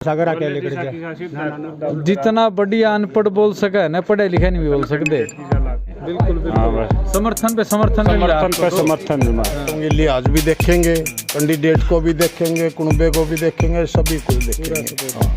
सागर आके लेकर जा जितना बढ़िया अनपढ़ बोल सका है ना, पढ़े लिखे नहीं भी बोल सकते। बिल्कुल बिल्कुल। समर्थन पे समर्थन होंगे, लिहाज भी देखेंगे, कैंडिडेट को भी देखेंगे, कुनबे को भी देखेंगे, सभी को देखेंगे।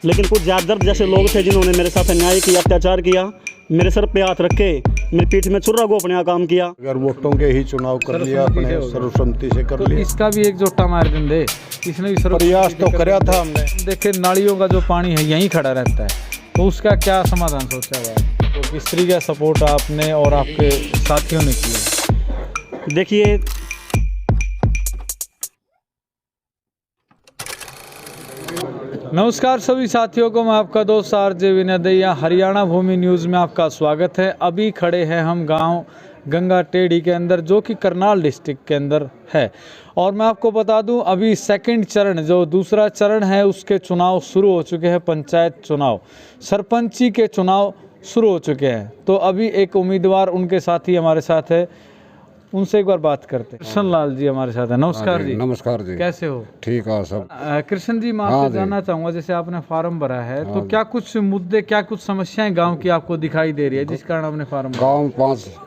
लेकिन कुछ जाटदर्द जैसे लोग थे जिन्होंने मेरे साथ अन्याय किया, अत्याचार किया, मेरे सर पे हाथ रख के मेरी पीठ में छुरा गोपने काम किया। अगर वोटों के ही चुनाव कर लिया, अपने सर्वसम्मति से कर लिया, इसका भी एक जोटा मार देंगे। इसने भी प्रयास तो कराया था हमने। देखिए नालियों का जो पानी है यहीं खड़ा रहता है, तो उसका क्या समाधान सोचा हुआ है? तो किस तरीके का सपोर्ट आपने और आपके साथियों ने किया? देखिए, नमस्कार सभी साथियों को, मैं आपका दोस्त आरजे विनय दैया, हरियाणा भूमि न्यूज़ में आपका स्वागत है। अभी खड़े हैं हम गांव गंगा टेढ़ी के अंदर, जो कि करनाल डिस्ट्रिक्ट के अंदर है। और मैं आपको बता दूं, अभी सेकंड चरण, जो दूसरा चरण है, उसके चुनाव शुरू हो चुके हैं। पंचायत चुनाव, सरपंची के चुनाव शुरू हो चुके हैं। तो अभी एक उम्मीदवार, उनके साथी हमारे साथ है, उनसे एक बार बात करते हैं। कृष्ण लाल जी हमारे साथ है। नमस्कार जी। नमस्कार जी। कैसे हो? ठीक है सब। कृष्ण जी, मैं आपसे जानना चाहूँगा, जैसे आपने फार्म भरा है, तो क्या कुछ मुद्दे, क्या कुछ समस्याएं गांव की आपको दिखाई दे रही है जिस कारण आपने फार्म भरा? गाँव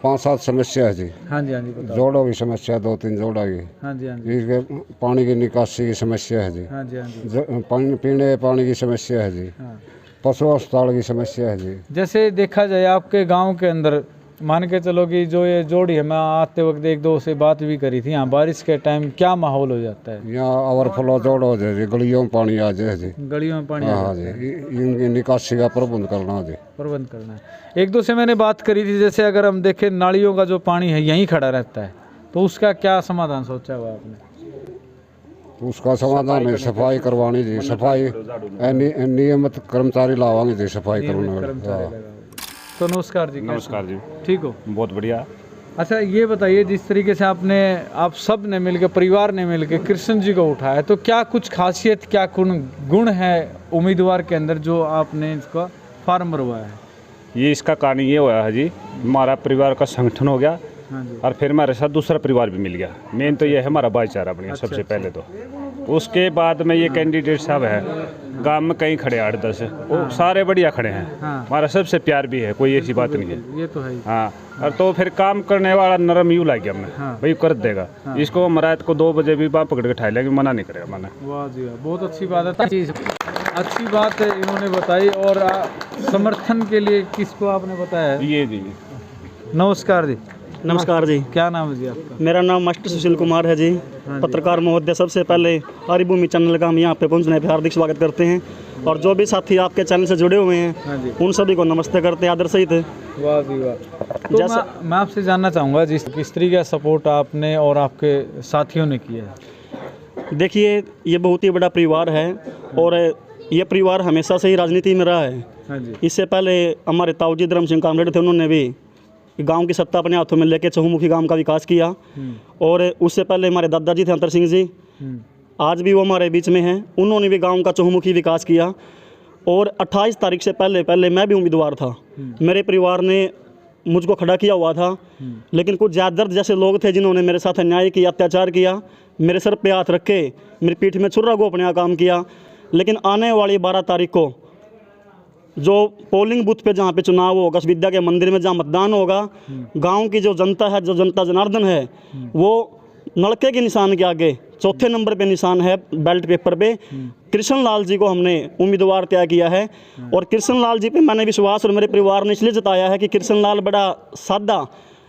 पाँच सात समस्या है जी। हाँ जी, हाँ जी, बताओ। जोड़ों की समस्या, 2-3 जोड़ा की। हाँ जी, हाँ जी, इसके पानी की निकासी की समस्या है जी। हाँ जी, हाँ जी, पीने पानी की समस्या है जी। हाँ। पशु अस्पताल की समस्या है जी। जैसे देखा जाए आपके गांव के अंदर, मान के चलो कि जो ये जोड़ी है, मैं आते वक्त एक दो से बात भी करी थी, यहाँ बारिश के टाइम क्या माहौल हो जाता है? यहाँ ओवरफ्लो जोड़ हो जाए जी, गलियों में पानी आ जाए जी। गलियों में पानी आ हाँ जाता है। जी, इनकी निकासी का प्रबंध करना जी। प्रबंध करना है। एक दो से मैंने बात करी थी, जैसे अगर हम देखें नालियों का जो पानी है यहीं खड़ा रहता है, तो उसका क्या समाधान सोचा हुआ आपने? उसका समाधान है सफाई करवानी जी। सफाई नियमित कर्मचारी लावांगे जी, सफाई करने वाले। तो नमस्कार जी। नमस्कार जी। ठीक हो? बहुत बढ़िया। अच्छा, ये बताइए, जिस तरीके से आप सब ने मिलकर, परिवार ने मिलकर कृष्ण जी को उठाया, तो क्या कुछ खासियत, क्या गुण है उम्मीदवार के अंदर जो आपने इसका फार्म भरवाया है? ये इसका कारण ये हुआ है जी, हमारा परिवार का संगठन हो गया। हाँ जी। और फिर हमारे साथ दूसरा परिवार भी मिल गया। मेन तो ये है हमारा भाईचारा बढ़िया। अच्छा, सबसे अच्छा। पहले तो उसके बाद में ये कैंडिडेट साहब है, गांव में कहीं खड़े 8-10, वो सारे बढ़िया खड़े हैं। हाँ। हमारा सबसे प्यार भी है, कोई ऐसी बात नहीं है। ये तो है ही। हाँ, और तो फिर काम करने वाला नरम यूँ लग गया हमने। हाँ। भाई कर देगा। हाँ। इसको हम रात को 2 बजे भी बाप पकड़ के उठा लेंगे, मना नहीं करेगा मैंने। वाह जी वाह, बहुत अच्छी बात है। अच्छी बात है इन्होंने बताई। और समर्थन के लिए किसको आपने बताया है? ये जी। नमस्कार जी। नमस्कार जी। क्या नाम है जी आपका? मेरा नाम मास्टर सुशील कुमार है जी। हाँ जी। पत्रकार महोदय, सबसे पहले हरिभूमि चैनल का हम यहाँ पे पहुँचने पे हार्दिक स्वागत करते हैं। और जो भी साथी आपके चैनल से जुड़े हुए हैं, हाँ जी, उन सभी को नमस्ते करते हैं आदर सहित। वाह जी वाह। तो मैं आपसे जानना चाहूँगा, किस तरीके का सपोर्ट आपने और आपके साथियों ने किया है? देखिए, ये बहुत ही बड़ा परिवार है और ये परिवार हमेशा से ही राजनीति में रहा है। हाँ जी। इससे पहले हमारे ताऊजी धर्म सिंह कामरेड थे, उन्होंने भी गांव की सत्ता अपने हाथों में लेके चहुमुखी गांव का विकास किया। और उससे पहले हमारे दादाजी थे अंतर सिंह जी, आज भी वो हमारे बीच में हैं, उन्होंने भी गांव का चहुमुखी विकास किया। और 28 तारीख से पहले मैं भी उम्मीदवार था। मेरे परिवार ने मुझको खड़ा किया हुआ था, लेकिन कुछ जाटदर्द जैसे लोग थे जिन्होंने मेरे साथ अन्याय किया, अत्याचार किया, मेरे सर पे हाथ रख के मेरी पीठ में छुरा गोपने काम किया। लेकिन आने वाली 12 तारीख को जो पोलिंग बूथ पे जहाँ पे चुनाव होगा, विद्या के मंदिर में जहाँ मतदान होगा, गांव की जो जनता है, जो जनता जनार्दन है, वो नलके के निशान के आगे चौथे नंबर पे निशान है बैलेट पेपर पे। कृष्ण लाल जी को हमने उम्मीदवार तय किया है। और कृष्ण लाल जी पे मैंने विश्वास और मेरे परिवार ने इसलिए जताया है कि कृष्ण लाल बड़ा सादा,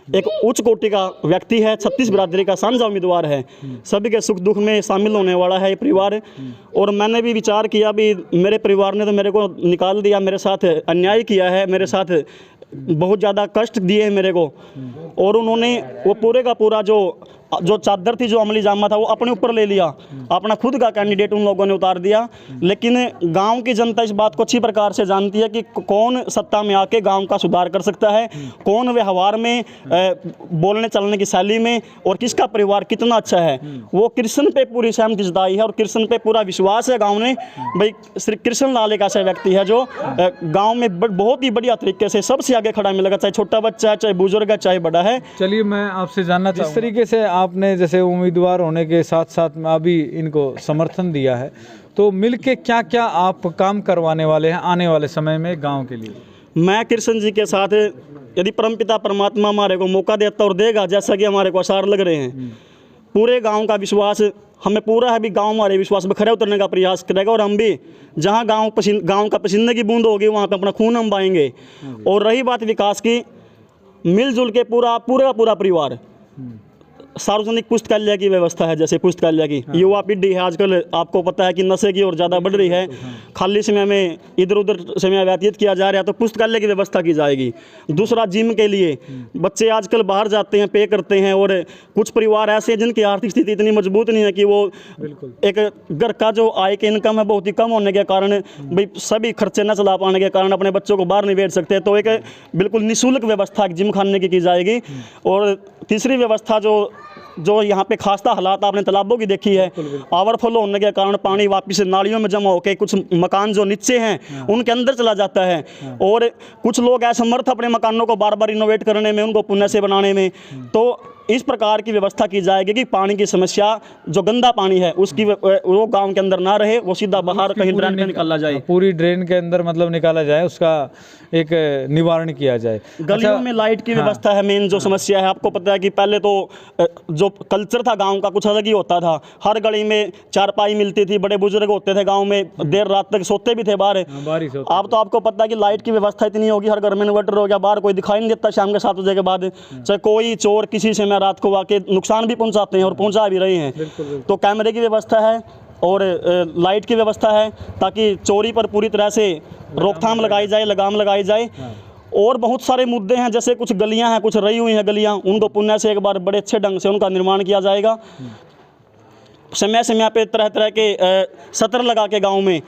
एक उच्च कोटि का व्यक्ति है, 36 बिरादरी का साझा उम्मीदवार है, सभी के सुख दुख में शामिल होने वाला है ये परिवार। और मैंने भी विचार किया, भी मेरे परिवार ने तो मेरे को निकाल दिया, मेरे साथ अन्याय किया है, मेरे साथ बहुत ज़्यादा कष्ट दिए हैं मेरे को। और उन्होंने वो पूरे का पूरा जो चादर थी, जो अमली जामा था, वो अपने ऊपर ले लिया, अपना खुद का कैंडिडेट उन लोगों ने उतार दिया। लेकिन गांव की जनता इस बात को अच्छी प्रकार से जानती है कि कौन सत्ता में आके गांव का सुधार कर सकता है, कौन व्यवहार में, बोलने चलने की शैली में, और किसका परिवार कितना अच्छा है। वो कृष्ण पे पूरी सहमति जताई है और कृष्ण पे पूरा विश्वास है गाँव ने। भाई श्री कृष्ण लाल एक ऐसा व्यक्ति है जो गाँव में बहुत ही बढ़िया तरीके से सबसे आगे खड़ा मिलेगा, चाहे छोटा बच्चा है, चाहे बुजुर्ग है, चाहे बड़ा है। चलिए, मैं आपसे जानना चाहूँगा, जिस तरीके से आपने जैसे उम्मीदवार होने के साथ साथ में अभी इनको समर्थन दिया है, तो मिलके क्या क्या आप काम करवाने वाले हैं आने वाले समय में गांव के लिए? मैं कृष्ण जी के साथ, यदि परमपिता परमात्मा हमारे को मौका देता और देगा, जैसा कि हमारे को आसार लग रहे हैं, पूरे गांव का विश्वास हमें पूरा है भी गांव हमारे विश्वास में खड़े उतरने का प्रयास करेगा। और हम भी जहां गांव का पसीने की बूंद होगी वहां पे अपना खून हम बहाएंगे। और रही बात विकास की, मिलजुल के पूरा परिवार, सार्वजनिक पुस्तकालय की व्यवस्था है, जैसे पुस्तकालय की युवा पीढ़ी है आजकल आपको पता है कि नशे की ओर ज़्यादा बढ़ रही है, खाली समय में इधर उधर समय व्यतीत किया जा रहा है, तो पुस्तकालय की व्यवस्था की जाएगी। दूसरा, जिम के लिए बच्चे आजकल बाहर जाते हैं, पे करते हैं, और कुछ परिवार ऐसे हैं जिनकी आर्थिक स्थिति इतनी मजबूत नहीं है कि वो एक घर का जो आय के इनकम है बहुत ही कम होने के कारण भाई सभी खर्चे न चला पाने के कारण अपने बच्चों को बाहर नहीं भेज सकते, तो एक बिल्कुल निःशुल्क व्यवस्था जिम खाने की जाएगी। और तीसरी व्यवस्था जो यहाँ पे खासा हालात आपने तालाबों की देखी है, ओवरफ्लो होने के कारण पानी वापस नालियों में जमा होकर कुछ मकान जो नीचे हैं उनके अंदर चला जाता है, और कुछ लोग असमर्थ अपने मकानों को बार बार रिनोवेट करने में, उनको पुनः से बनाने में। तो इस प्रकार की व्यवस्था की जाएगी कि पानी की समस्या, जो गंदा पानी है उसकी वो गांव के अंदर ना रहे, वो सीधा बाहर कहीं ड्रेन में निकाला जाए, पूरी ड्रेन के अंदर मतलब निकाला जाए, उसका एक निवारण किया जाए। गलियों में लाइट की व्यवस्था है मेन जो समस्या है। आपको पता है कि पहले तो जो कल्चर था गांव का कुछ अलग ही होता था, हर गली में चारपाई मिलती थी, बड़े बुजुर्ग होते थे गांव में, देर रात तक सोते भी थे बाहर। अब तो आपको पता है कि लाइट की व्यवस्था इतनी होगी, हर घर में इन्वर्टर हो गया, बाहर कोई दिखाई नहीं देता शाम के 7 बजे के बाद, चाहे कोई चोर किसी से रात को आके नुकसान भी पहुंचाते हैं और पहुंचा भी रहे हैं। तो कैमरे की व्यवस्था है और लाइट की व्यवस्था है, ताकि चोरी पर पूरी तरह से रोकथाम लगाई जाए, लगाम लगाई जाए। और बहुत सारे मुद्दे हैं, जैसे कुछ गलियां हैं, कुछ रही हुई हैं गलियां, उनको पुनः से एक बार बड़े अच्छे ढंग से उनका निर्माण किया जाएगा। समय समय पे तरह तरह के सत्र लगा के गाँव में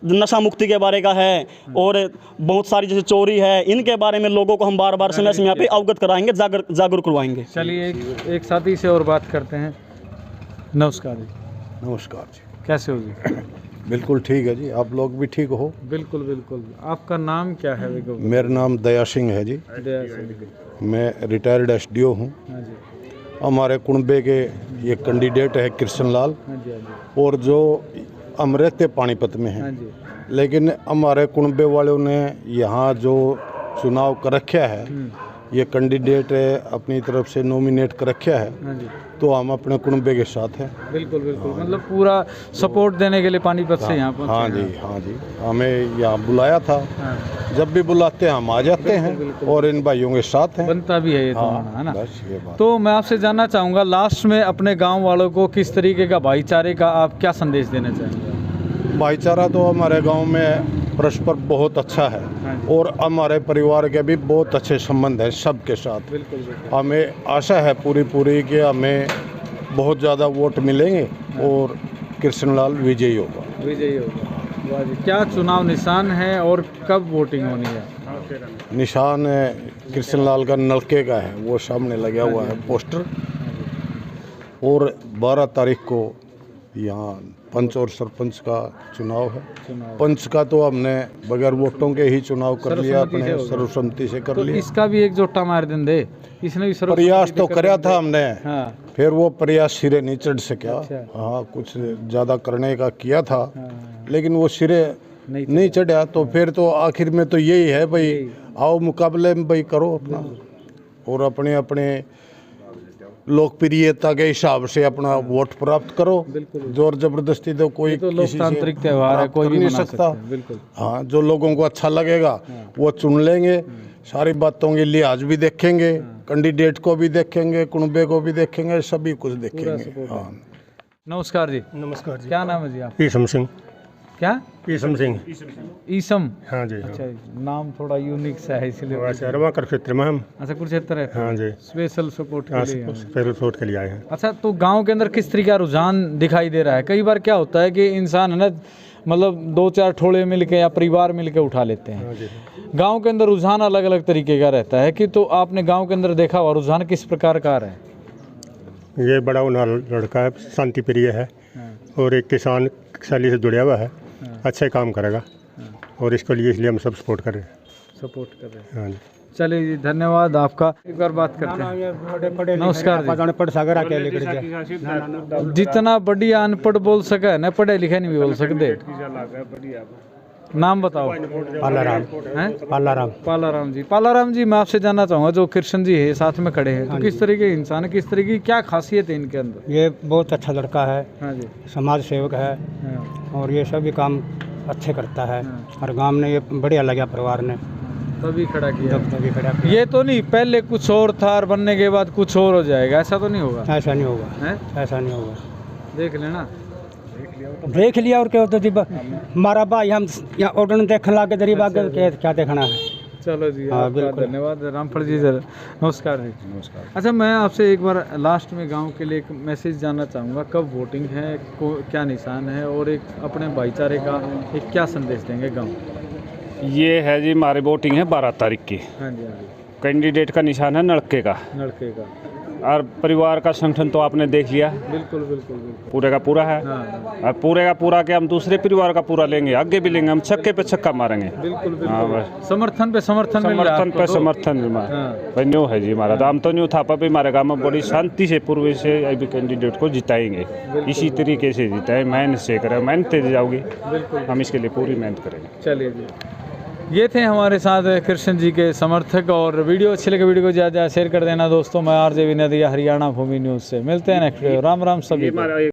नशा मुक्ति के बारे का है, और बहुत सारी जैसे चोरी है, इनके बारे में लोगों को हम बार बार समय समय पे अवगत कराएंगे, जागरूक करवाएंगे। चलिए एक साथी से और बात करते हैं। नमस्कार जी। नमस्कार जी, कैसे हो जी? बिल्कुल ठीक है जी, आप लोग भी ठीक हो? बिल्कुल बिल्कुल। आपका नाम क्या है? मेरा नाम दया सिंह है जी, दया सिंह। मैं रिटायर्ड SDO हूँ। हाँ जी। हमारे कुनबे के ये कैंडिडेट है कृष्ण लाल, हाँ जी, हाँ जी। और जो हम रहते पानीपत में हाँ हैं, जी। लेकिन हमारे कुनबे वालों ने यहाँ जो चुनाव कर रखा है, ये कैंडिडेट अपनी तरफ से नॉमिनेट कर रखा है, हाँ जी। तो हम अपने कुनबे के साथ हैं। बिल्कुल बिल्कुल, मतलब पूरा सपोर्ट देने के लिए पानीपत से यहाँ पहुँचे। हाँ जी, हाँ जी, हमें यहाँ बुलाया था। हाँ। जब भी बुलाते हैं हम आ जाते हैं, और इन भाइयों के साथ हैं। बनता भी है ये तो, हाँ, है ना? बस ये बात। तो मैं आपसे जानना चाहूँगा, लास्ट में अपने गांव वालों को किस तरीके का भाईचारे का आप क्या संदेश देना चाहेंगे? भाईचारा तो हमारे गांव में परस्पर बहुत अच्छा है, और हमारे परिवार के भी बहुत अच्छे संबंध हैं सबके साथ। बिल्कुल बिल्कुल। हमें आशा है पूरी कि हमें बहुत ज़्यादा वोट मिलेंगे और कृष्णलाल विजयी होगा। विजयी होगा। वाह जी। क्या चुनाव निशान है और कब वोटिंग होनी है? निशान कृष्णलाल का नलके का है, वो सामने लगा हुआ है पोस्टर, और 12 तारीख को यहाँ पंच और सरपंच का चुनाव है। पंच का तो हमने बगैर वोटों के ही चुनाव कर लिया, अपने सर्वसम्मति से कर लिया। इसका भी एक जोटा मार दिन दे, इसने भी प्रयास तो कराया था हमने। हाँ। फिर वो प्रयास सिरे नहीं चढ़ सका। अच्छा। हाँ, कुछ ज़्यादा करने का किया था। हाँ। लेकिन वो सिरे नहीं चढ़ा, तो फिर तो आखिर में तो यही है भाई, आओ मुकाबले में भाई करो अपना, और अपने अपने लोकप्रियता के हिसाब से अपना वोट प्राप्त करो। जोर जबरदस्ती तो कोई तो लोकतांत्रिक त्योहार है, कोई भी नहीं मना सकता। बिल्कुल। हाँ, जो लोगों को अच्छा लगेगा वो चुन लेंगे, सारी बातों के लिहाज भी देखेंगे, कैंडिडेट को भी देखेंगे, कुनबे को भी देखेंगे, सभी कुछ देखेंगे। हाँ। नमस्कार जी। नमस्कार जी। क्या नाम है जी आप? ईसम सिंह। क्या? ईसम सिंह। ईसम। हाँ जी। अच्छा, नाम थोड़ा यूनिक सा है इसलिए। वैसे रवाकर क्षेत्र में हम। अच्छा, कुरुक्षेत्र है। हाँ जी। स्पेशल सपोर्ट के लिए। स्पेशल सपोर्ट के लिए आए हैं। अच्छा, तो गांव के अंदर किस तरीके का रुझान दिखाई दे रहा है? कई बार क्या होता है कि इंसान है ना, मतलब 2-4 ठोड़े मिलके या परिवार मिलके उठा लेते हैं। गांव के अंदर रुझान अलग अलग तरीके का रहता है, कि तो आपने गांव के अंदर देखा हुआ रुझान किस प्रकार का है? ये बड़ा उन्हा लड़का है, शांति प्रिय है, और एक किसान शैली से जुड़ा हुआ है, अच्छे काम करेगा, और इसके लिए इसलिए हम सब सपोर्ट करें। सपोर्ट कर रहे हैं। हाँ जी। चलिए जी, धन्यवाद आपका। एक बार बात करते हैं। नमस्कार जी। जितना बढ़िया अनपढ़ बोल सके न पढ़े लिखे नहीं भी बोल सकते। नाम बताओ। पालाराम जी। पालाराम जी, मैं आपसे जानना चाहूँगा, जो कृष्ण जी है साथ में खड़े हैं, तो किस तरह के इंसान है, किस तरह की क्या खासियत है इनके अंदर? ये बहुत अच्छा लड़का है, हाँ जी। समाज सेवक है हाँ, और ये सभी काम अच्छे करता है। हाँ। हर गांव ने ये बढ़िया लगा, परिवार ने तभी खड़ा किया। तभी खड़ा किया। ये तो नहीं पहले कुछ और था और बनने के बाद कुछ और हो जाएगा, ऐसा तो नहीं होगा? ऐसा नहीं होगा, हैं? ऐसा नहीं होगा। देख लेना। देख लिया और क्या होता जी, हमारा भाई हम यहाँ ऑर्डर देखने लगे गरीब आगे क्या देखना है। चलो जी, हाँ, आपका बिल्कुल। धन्यवाद। रामफल जी सर, नमस्कार जी। नमस्कार। अच्छा, मैं आपसे एक बार लास्ट में गांव के लिए एक मैसेज जानना चाहूँगा, कब वोटिंग है, क्या निशान है, और एक अपने भाईचारे का एक क्या संदेश देंगे गांव? ये है जी, हमारी वोटिंग है 12 तारीख की। हाँ जी, हाँ जी। कैंडिडेट का निशान है नलके का, लड़के का। और परिवार का संगठन तो आपने देख लिया, बिल्कुल बिल्कुल बिल्कुल। पूरे का पूरा है। हाँ, और पूरे का पूरा के हम दूसरे परिवार का पूरा लेंगे, आगे भी लेंगे, हम छक्के पे छक्का मारेंगे। बिल्कुल हाँ, बिल्कुल। बस। समर्थन पे समर्थन मिल रहा है समर्थन आपको पे तो? समर्थन हाँ। भाई न्यू है जी हमारा। तो हम तो न्यू था पर हमारे गाँव में बड़ी शांति से पूर्व से अभी कैंडिडेट को जिताएंगे, इसी तरीके से जिताएं, मेहनत से करें, मेहनत से जाओगी, हम इसके लिए पूरी मेहनत करेंगे। चलिए जी, ये थे हमारे साथ कृष्ण जी के समर्थक। और वीडियो अच्छी लगे वीडियो को ज़्यादा शेयर कर देना दोस्तों। मैं आरजे विनय, हरियाणा भूमि न्यूज़ से मिलते हैं नेक्स्ट वीडियो। राम राम सभी को।